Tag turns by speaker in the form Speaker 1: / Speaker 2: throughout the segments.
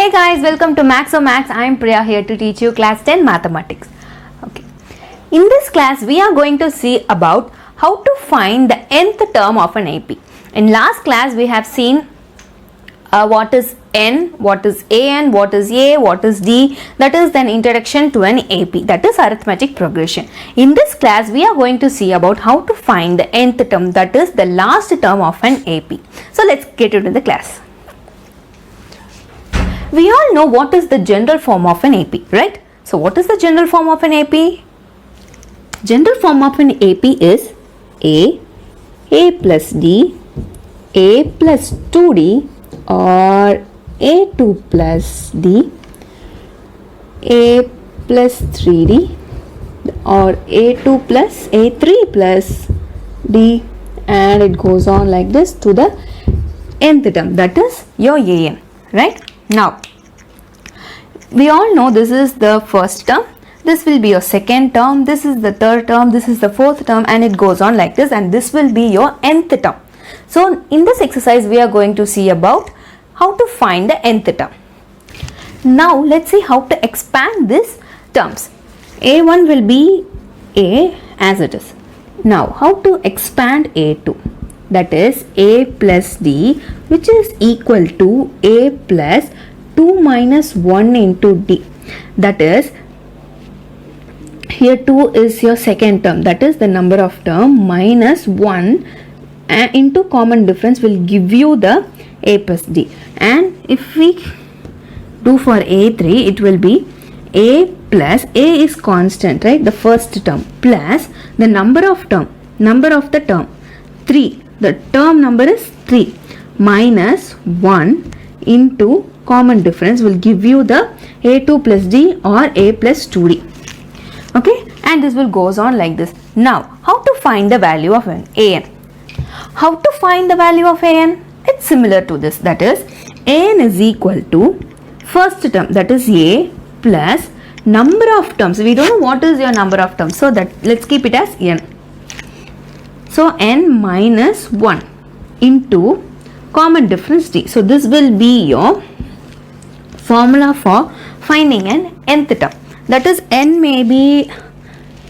Speaker 1: Hey guys, welcome to Max. I am Priya here to teach you class 10 mathematics. Okay. In this class, we are going to see about how to find the nth term of an AP. In last class, we have seen what is n, what is an, what is a, what is d. That is an introduction to an AP. That is arithmetic progression. In this class, we are going to see about how to find the nth term. That is the last term of an AP. So let's get into the class. We all know what is the general form of an AP, right? So what is the general form of an AP? General form of an AP is A plus D, A plus 2D or A2 plus D, A plus 3D or A2 plus A3 plus D, and it goes on like this to the nth term, that is your AN, right? Now, we all know this is the first term, this will be your second term, this is the third term, this is the fourth term, and it goes on like this, and this will be your nth term. So, in this exercise, we are going to see about how to find the nth term. Now, let's see how to expand these terms. A1 will be A as it is. Now, how to expand A2? That is A plus D, which is equal to A plus 2 minus 1 into D. That is, here 2 is your second term, that is the number of term, minus 1 into common difference will give you the A plus D. And if we do for A3, it will be A plus, A is constant, right, the first term, plus the number of the term 3, the term number is 3, minus 1 into common difference will give you the A2 plus D or A plus 2D. Okay, and this will goes on like this. Now, how to find the value of an How to find the value of An? It's similar to this, that is An is equal to first term, that is A, plus number of terms. We don't know what is your number of terms, so that let's keep it as N. So N minus 1 into common difference D. So this will be your formula for finding an nth term. That is N may be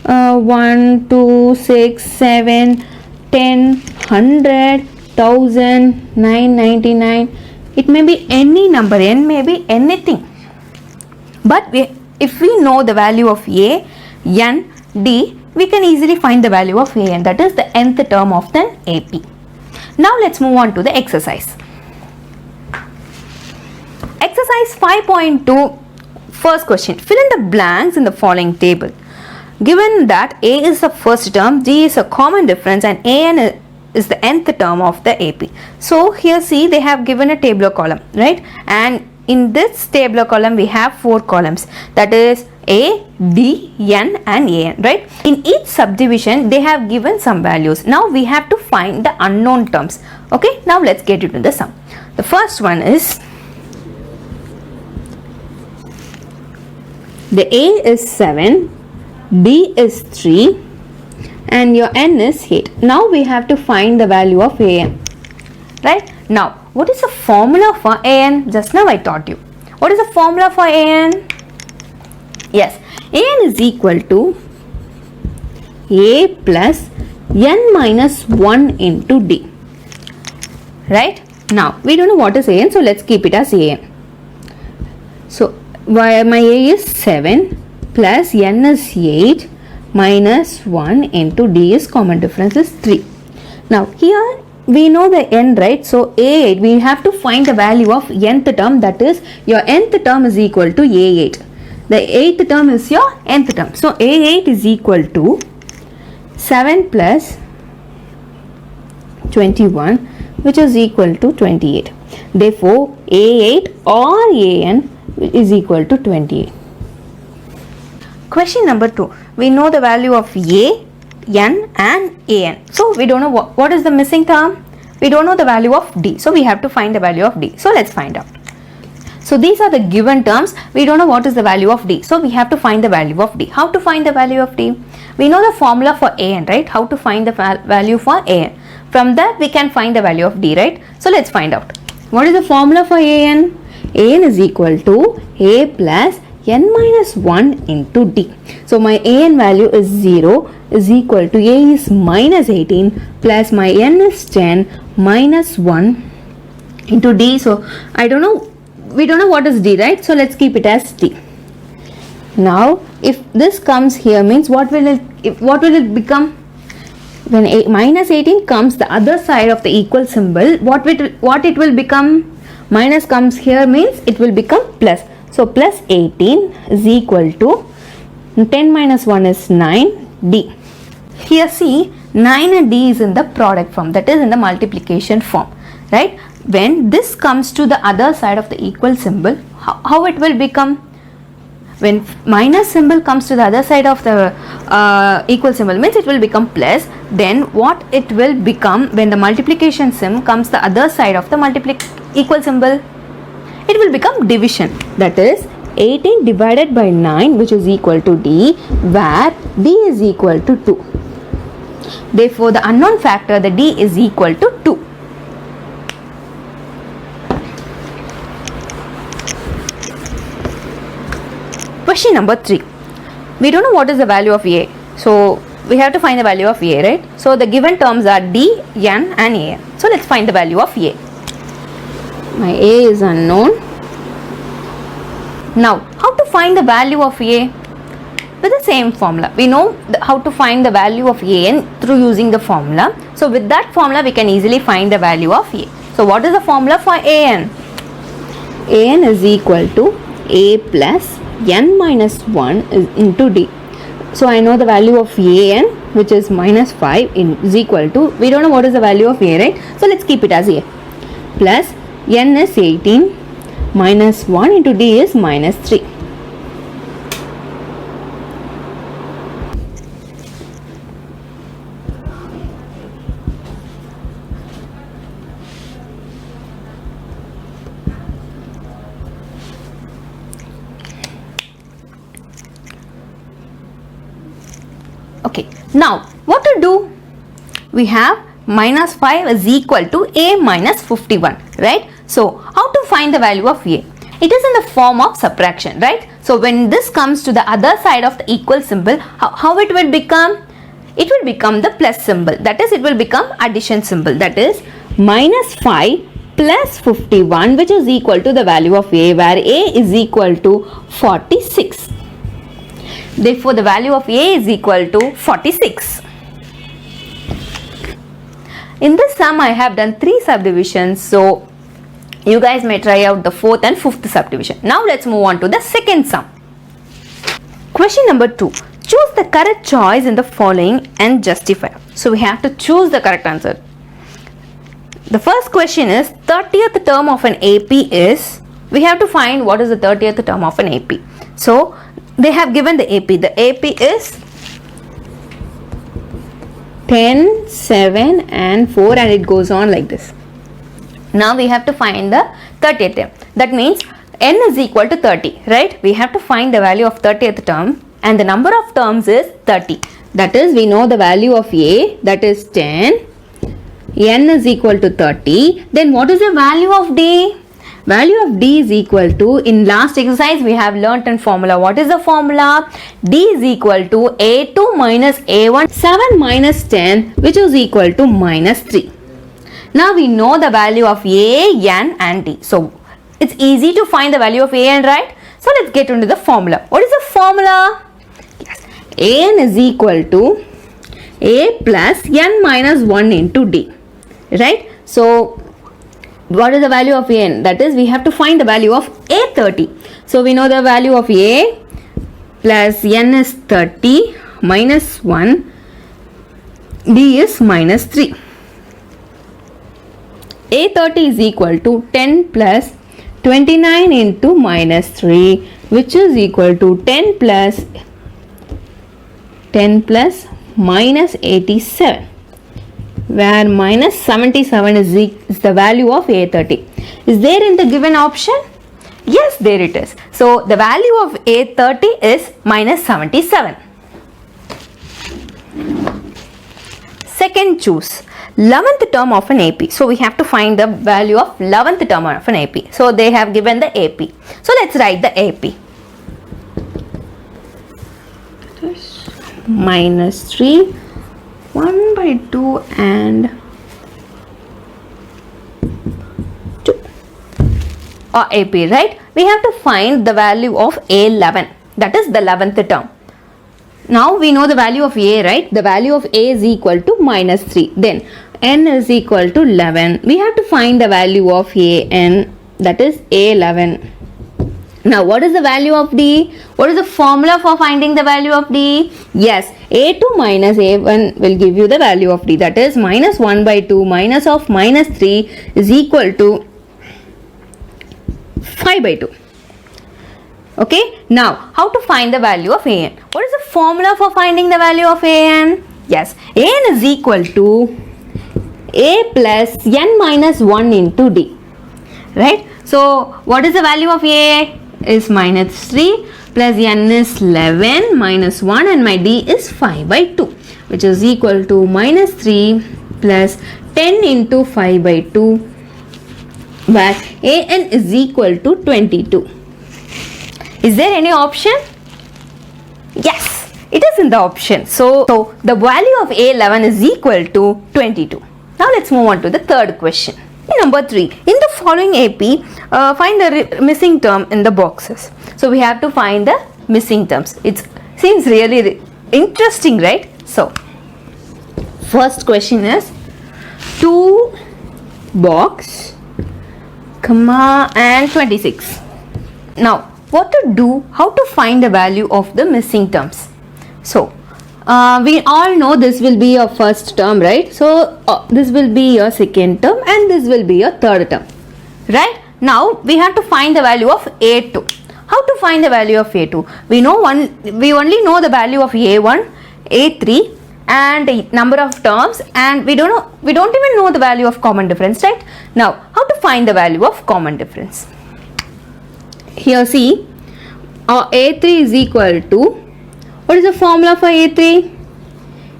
Speaker 1: 1, 2, 6, 7, 10, 100, 1000, 999. It may be any number, N may be anything. But if we know the value of A, N, D, we can easily find the value of An, that is the nth term of the AP. Now let's move on to the exercise. Exercise 5.2, first question. Fill in the blanks in the following table. Given that A is the first term, D is a common difference, and An is the nth term of the AP. So here see, they have given a tabular column, right? And in this tabular column, we have 4 columns, that is A, D, N and An, right? In each subdivision, they have given some values. Now we have to find the unknown terms. Okay, now let's get into the sum. The first one is, the A is 7, D is 3 and your N is 8. Now we have to find the value of An, right? Now, what is the formula for An? Just now I taught you. What is the formula for An? Yes, An is equal to A plus N minus 1 into D. Right? Now, we don't know what is An, so let's keep it as An. So, my A is 7 plus N is 8 minus 1 into D is common difference is 3. Now, here we know the N, right? So, A8, we have to find the value of nth term, that is your nth term is equal to A8. The 8th term is your nth term. So, A8 is equal to 7 plus 21, which is equal to 28. Therefore, A8 or An is equal to 28. Question number 2. We know the value of A, N and An. So, we don't know what is the missing term. We don't know the value of D. So, we have to find the value of D. So, let's find out. So, these are the given terms. We don't know what is the value of D. So, we have to find the value of D. How to find the value of D? We know the formula for An, right? How to find the value for An. From that, we can find the value of D, right? So, let's find out. What is the formula for An? an is equal to a plus n minus 1 into d. So my an value is 0 is equal to a is minus 18 plus my n is 10 minus 1 into d. So we don't know what is d, right? So let's keep it as d. Now if this comes here means what will it become? When minus 18 comes the other side of the equal symbol, what it will become? Minus comes here means it will become plus. So plus 18 is equal to 10 minus 1 is 9 d. Here see 9 and d is in the product form, that is in the multiplication form, right? When this comes to the other side of the equal symbol, how it will become? When minus symbol comes to the other side of the equal symbol means it will become plus. Then what it will become when the multiplication symbol comes the other side of the equal symbol? It will become division. That is 18 divided by 9 which is equal to d, where d is equal to 2. Therefore the unknown factor, the d is equal to 2. Question number 3. We don't know what is the value of a. So we have to find the value of a, right? So the given terms are d, n and a. So let's find the value of a. My a is unknown. Now how to find the value of a? With the same formula. We know how to find the value of an through using the formula. So with that formula we can easily find the value of a. So what is the formula for an? An is equal to a plus n minus 1 into d. So I know the value of an, which is minus 5 is equal to, we don't know what is the value of a, right? So let's keep it as a, plus n is 18 minus 1 into d is minus 3. Okay, now what to do? We have minus 5 is equal to a minus 51, right? So how to find the value of a? It is in the form of subtraction, right? So when this comes to the other side of the equal symbol, how it will become? It will become the plus symbol, that is it will become addition symbol, that is minus 5 plus 51 which is equal to the value of a, where a is equal to 46. Therefore the value of a is equal to 46. In this sum I have done 3 subdivisions, so you guys may try out the 4th and 5th subdivision. Now let's move on to the second sum. Question number 2. Choose the correct choice in the following and justify. So we have to choose the correct answer. The first question is 30th term of an AP is, we have to find what is the 30th term of an AP. So they have given the AP. The AP is 10, 7 and 4 and it goes on like this. Now we have to find the 30th term. That means n is equal to 30, right? We have to find the value of 30th term and the number of terms is 30. That is, we know the value of a, that is 10. N is equal to 30. Then what is the value of d? Value of d is equal to, in last exercise we have learnt in formula. What is the formula? D is equal to a2 minus a1, 7 minus 10 which is equal to minus 3. Now we know the value of a, n and d. So it's easy to find the value of a n, right? So let's get into the formula. What is the formula? Yes. An is equal to a plus n minus 1 into d, right? So what is the value of n? That is, we have to find the value of a30. So we know the value of a plus n is 30 minus 1, d is minus 3. A30 is equal to 10 plus 29 into minus 3 which is equal to 10 plus minus 87, where minus 77 is the value of A30. Is there in the given option? Yes, there it is. So the value of A30 is minus 77. Second choose. 11th term of an AP. So we have to find the value of 11th term of an AP. So they have given the AP. So let's write the AP. Minus 3, 1 by 2 and 2. Or AP, right? We have to find the value of A11. That is the 11th term. Now we know the value of A, right? The value of A is equal to minus 3. Then N is equal to 11. We have to find the value of AN, that is A11. Now what is the value of D? What is the formula for finding the value of D? Yes, A2 minus A1 will give you the value of D. That is minus 1 by 2 minus of minus 3 is equal to 5 by 2. Okay, now how to find the value of AN? What is the formula for finding the value of AN? Yes, AN is equal to A plus N minus 1 into D. Right? So what is the value of A? Is minus 3 plus N is 11 minus 1 and my D is 5 by 2, which is equal to minus 3 plus 10 into 5 by 2, where AN is equal to 22. Is there any option? Yes, it is in the option. So the value of A11 is equal to 22. Now let's move on to the third question. Number 3. In the following AP, find the missing term in the boxes. So we have to find the missing terms. It seems really interesting, right? So first question is 2 box, comma and 26. Now what to do? How to find the value of the missing terms? So we all know this will be your first term, right? So this will be your second term and this will be your third term, right? Now we have to find the value of A2. How to find the value of A2? We only know the value of A1, A3 and the number of terms, and we don't even know the value of common difference, right? Now how to find the value of common difference? Here see, A3 is equal to, what is the formula for A3?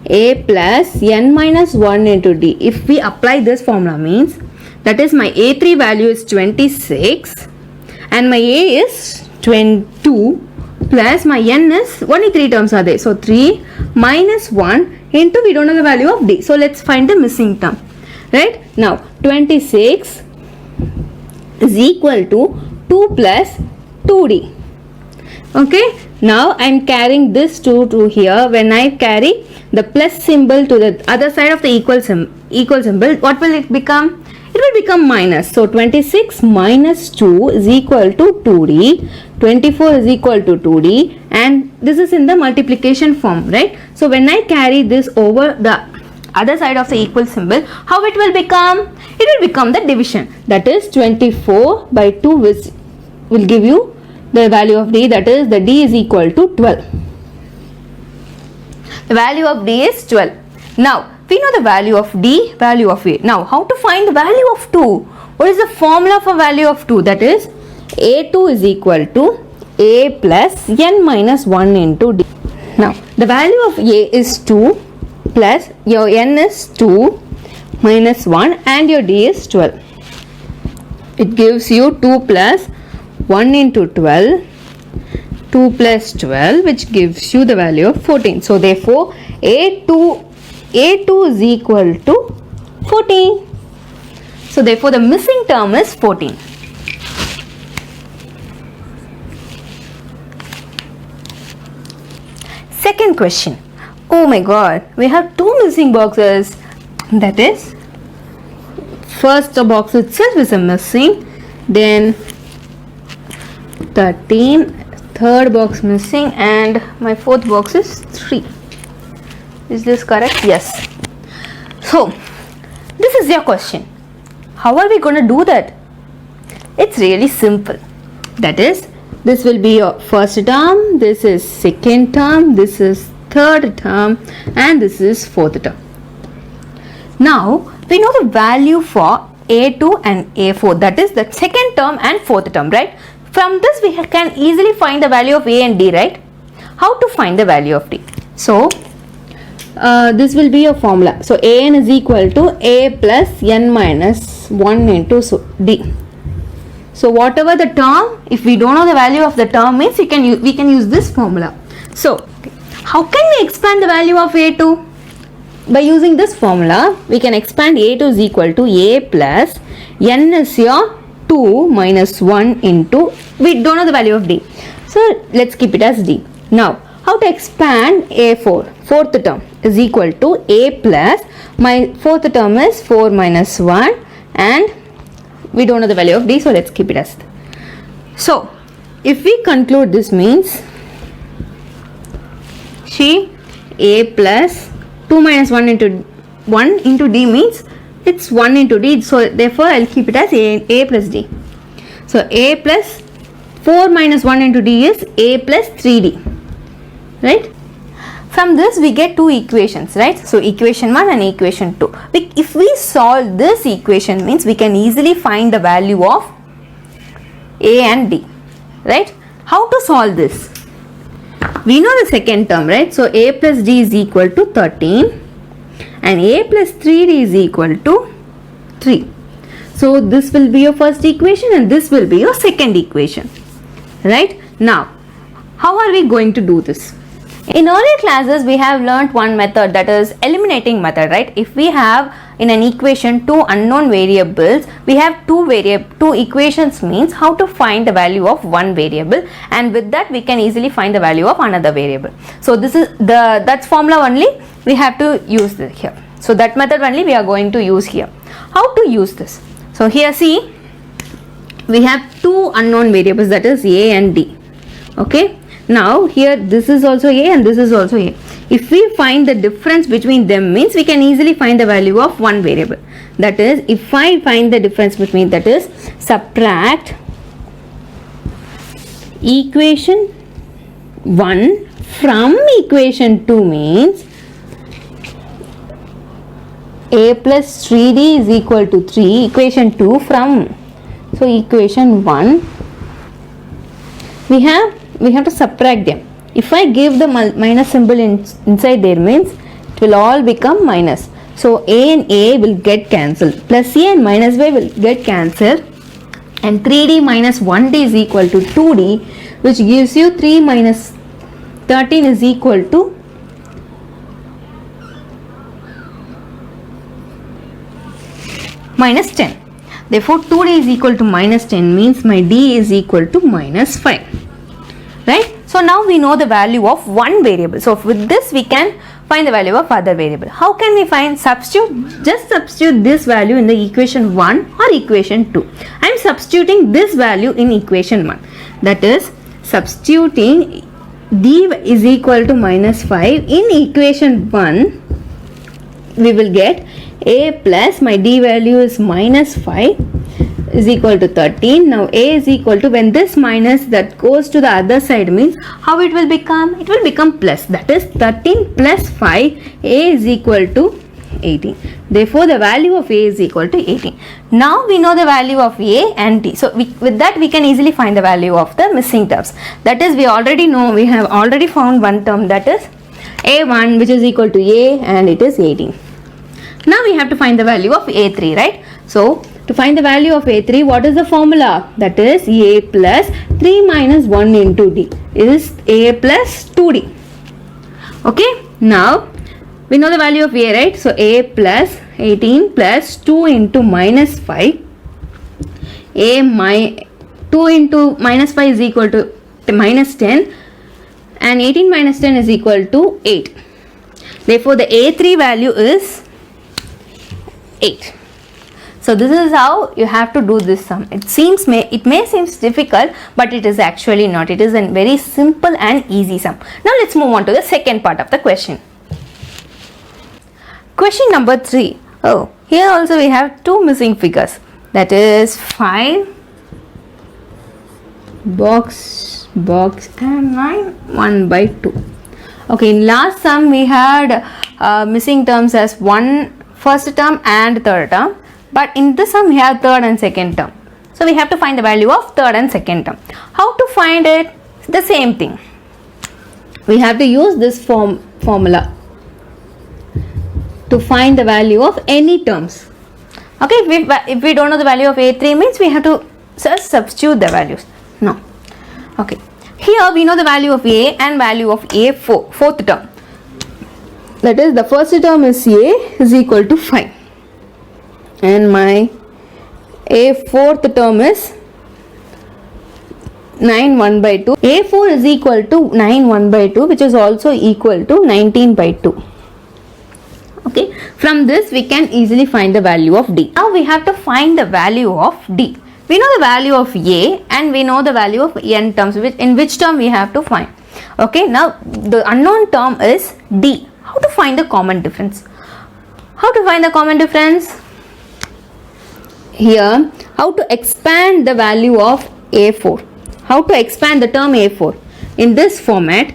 Speaker 1: A plus N minus 1 into D. If we apply this formula means, that is my A3 value is 26 and my A is 22 plus my N is, only 3 terms are there. So 3 minus 1 into, we don't know the value of D. So let's find the missing term, right? Now 26 is equal to 2 plus 2D. Okay, now I am carrying this 2 to here. When I carry the plus symbol to the other side of the equal symbol, what will it become? It will become minus. So 26 minus 2 is equal to 2D, 24 is equal to 2D, and this is in the multiplication form, right? So when I carry this over the other side of the equal symbol, how it will become? It will become the division. That is 24 by 2, which will give you the value of D, that is the D is equal to 12. The value of D is 12. Now we know the value of D, value of A. Now how to find the value of 2? What is the formula for value of 2? That is A2 is equal to A plus N minus 1 into D. Now the value of A is 2 plus your N is 2 minus 1 and your D is 12. It gives you 2 plus 1 into 12, 2 plus 12, which gives you the value of 14. So therefore A2 is equal to 14. So therefore the missing term is 14. Second question. Oh my god, we have 2 missing boxes. That is, first the box itself is a missing, then 13, third box missing, and my fourth box is 3. Is this correct? Yes. So this is your question. How are we going to do that? It's really simple. That is, this will be your first term, this is second term, this is third term, and this is fourth term. Now we know the value for A2 and A4, that is the second term and fourth term, right? From this we can easily find the value of A and D, right? How to find the value of D? So this will be your formula. So an is equal to a plus n minus 1 into d. So whatever the term, if we don't know the value of the term means we can use this formula. So how can we expand the value of a2? By using this formula we can expand a2 is equal to a plus n is your 2 minus 1 into, we don't know the value of d, so let's keep it as d. Now how to expand a4? Fourth term is equal to a plus, my fourth term is 4 minus 1 and we don't know the value of d, so let's keep it as. So if we conclude, this means see a plus 2 minus 1 into d means it's 1 into d, so therefore I'll keep it as a plus d. So a plus 4 minus 1 into d is a plus 3d, right? From this we get two equations, right? So equation 1 and equation 2. If we solve this equation means we can easily find the value of a and d, right? How to solve this? We know the second term, right? So a plus d is equal to 13 and a plus 3d is equal to 3. So this will be your first equation and this will be your second equation, right? Now how are we going to do this? In earlier classes we have learnt one method, that is eliminating method, right? If we have in an equation two unknown variables, we have two equations means how to find the value of one variable, and with that we can easily find the value of another variable. So this is that's formula only we have to use here. So that method only we are going to use here. How to use this? So here see, we have two unknown variables, that is a and d. Okay, now here this is also a and this is also a. If we find the difference between them means we can easily find the value of one variable. That is, if I find the difference between, that is subtract equation 1 from equation 2 means a plus 3d is equal to 3, equation 2 from, so equation 1 we have to subtract them. If I give the minus symbol inside there means it will all become minus. So a and a will get cancelled, plus a and minus y will get cancelled, and 3d minus 1d is equal to 2d, which gives you 3 minus 13 is equal to minus 10. Therefore 2d is equal to minus 10 means my d is equal to minus 5, right? So now we know the value of one variable. So with this we can find the value of other variable. How can we find? Just substitute this value in the equation 1 or equation 2. I am substituting this value in equation 1. That is, substituting d is equal to minus 5 in equation 1, we will get a plus, my d value is minus 5 is equal to 13. Now a is equal to, when this minus that goes to the other side means how it will become? It will become plus, that is 13 plus 5, a is equal to 18. Therefore the value of a is equal to 18. Now we know the value of a and d. So with that we can easily find the value of the missing terms. That is, we already know, we have already found one term, that is a1, which is equal to a, and it is 18. Now we have to find the value of a3, right? So to find the value of a3, what is the formula? That is a plus 3 minus 1 into d is a plus 2d. Okay, now we know the value of a, right? So a plus 18 plus 2 into minus 5, 2 into minus 5 is equal to minus 10, and 18 minus 10 is equal to 8. Therefore the a3 value is 8. So this is how you have to do this sum. It may seem difficult, but it is actually not. It is a very simple and easy sum. Now let's move on to the second part of the question. Question number 3. Oh, here also we have two missing figures. That is 5 box and 9 1 by 2. Okay, in last sum we had missing terms as first term and third term. But in this sum we have third and second term. So we have to find the value of third and second term. How to find it? The same thing. We have to use this formula. to find the value of any terms. Okay, if we don't know the value of A3 means we have to just substitute the values. No. Okay. Here we know the value of A and value of A4, fourth term. That is, the first term is A is equal to 5. And my A fourth term is 9 1 by 2. A4 is equal to 9 1 by 2, which is also equal to 19 by 2. Okay, from this we can easily find the value of D. Now we have to find the value of D. We know the value of A and we know the value of n terms, in which term we have to find. Okay, now the unknown term is D. How to find the common difference? How to find the common difference? Here, how to expand the value of A4? How to expand the term A4? In this format,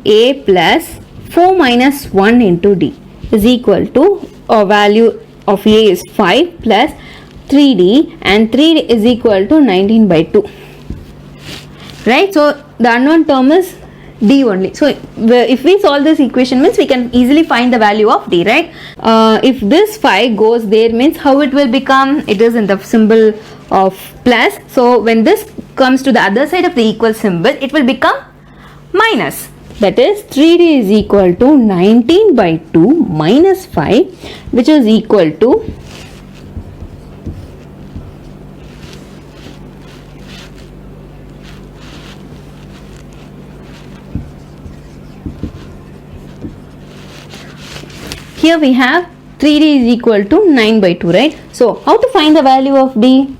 Speaker 1: A plus 4 minus 1 into D is equal to a value of A is 5 plus 3D, and 3 is equal to 19 by 2. Right? So the unknown term is D only. So if we solve this equation means we can easily find the value of D, right? If this 5 goes there means how it will become? It is in the symbol of plus. So when this comes to the other side of the equal symbol, it will become minus. That is, 3D is equal to 19 by 2 minus 5, which is equal to here we have 3D is equal to 9 by 2, right? So how to find the value of D?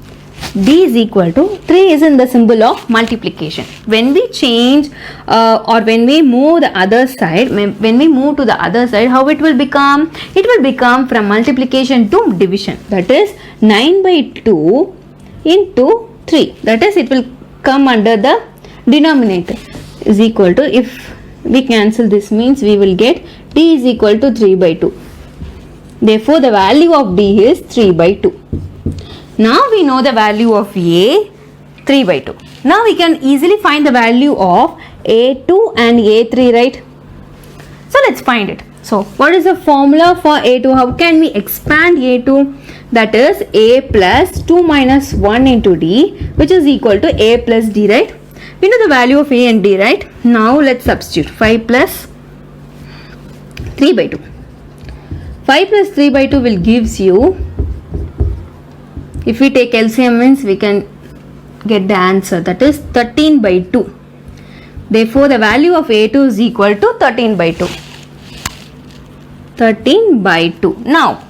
Speaker 1: D is equal to 3 is in the symbol of multiplication. When we change or when we move the other side, when we move to the other side, how it will become? It will become from multiplication to division. That is 9 by 2 into 3. That is, it will come under the denominator is equal to, if we cancel this means we will get D is equal to 3 by 2. Therefore, the value of D is 3 by 2. Now we know the value of A, 3 by 2. Now we can easily find the value of A2 and A3, right? So let's find it. So what is the formula for A2? How can we expand A2? That is A plus 2 minus 1 into D, which is equal to A plus D, right? We know the value of A and D, right? Now let's substitute 5 plus 3 by 2. 5 plus 3 by 2 will gives you, if we take LCM means we can get the answer, that is 13 by 2. Therefore, the value of A2 is equal to 13 by 2. 13 by 2. Now,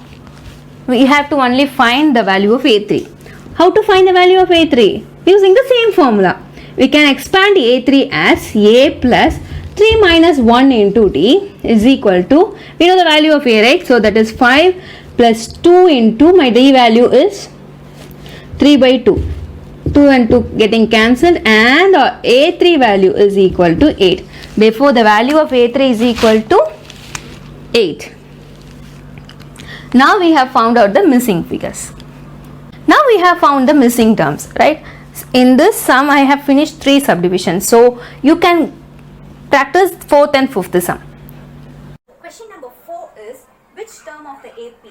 Speaker 1: we have to only find the value of A3. How to find the value of A3? Using the same formula. We can expand A3 as A plus 3 minus 1 into D is equal to, we know the value of A, right? So, that is 5 plus 2 into my D value is 3 by 2. 2 and 2 getting cancelled, and A3 value is equal to 8. Therefore, the value of A3 is equal to 8. Now we have found out the missing figures. Now we have found the missing terms, right? In this sum, I have finished 3 subdivisions. So you can practice 4th and 5th sum.
Speaker 2: Question number 4 is, which term of the AP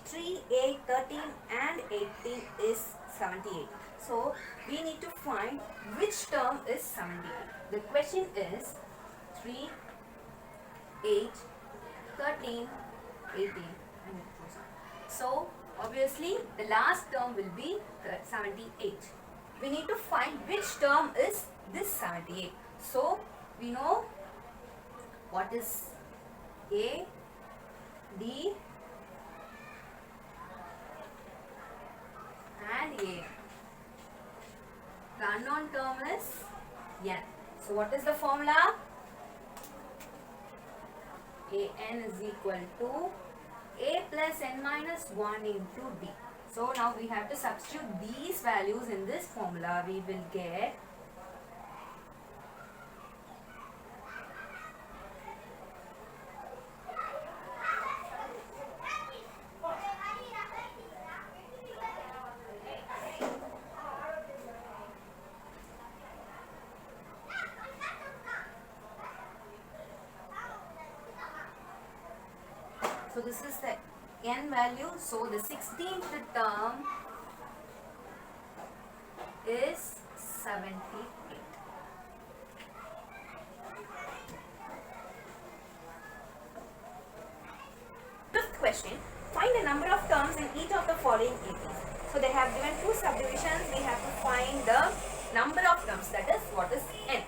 Speaker 2: 3A, 13 and 18 is 78? So we need to find which term is 78. The question is 3, 8, 13, 18 and it goes on. So obviously the last term will be 78. We need to find which term is this 78. So we know what is A, D and A. The unknown term is N. So what is the formula? An is equal to A plus N minus 1 into D. So now we have to substitute these values in this formula. We will get So this is the n value. So the 16th term is 78. Fifth question. Find the number of terms in each of the following APs. So they have given two subdivisions. We have to find the number of terms. That is, what is n?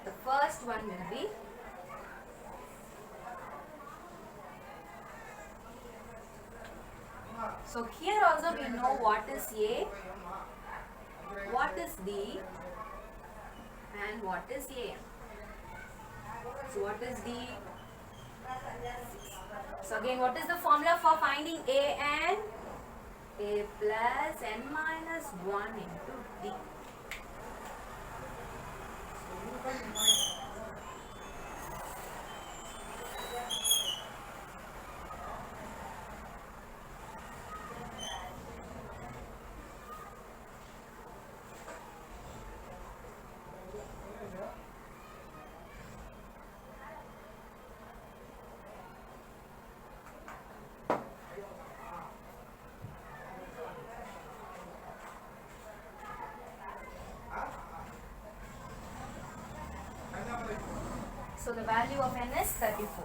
Speaker 2: The first one will be so here also we know what is A, what is D, and what is A. So what is D? So again, what is the formula for finding A and A plus n minus 1 into D? So the value of n is 34.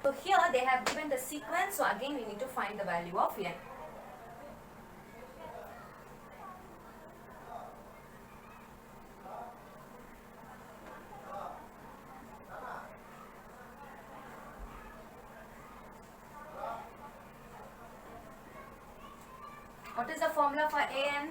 Speaker 2: So here they have given the sequence, so again we need to find the value of n. What is the formula for an?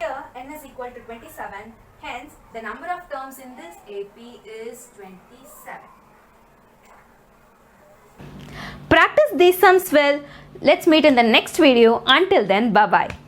Speaker 2: Here n is equal to 27, hence the number of terms in this AP is 27.
Speaker 1: Practice these sums well. Let's meet in the next video. Until then, bye bye.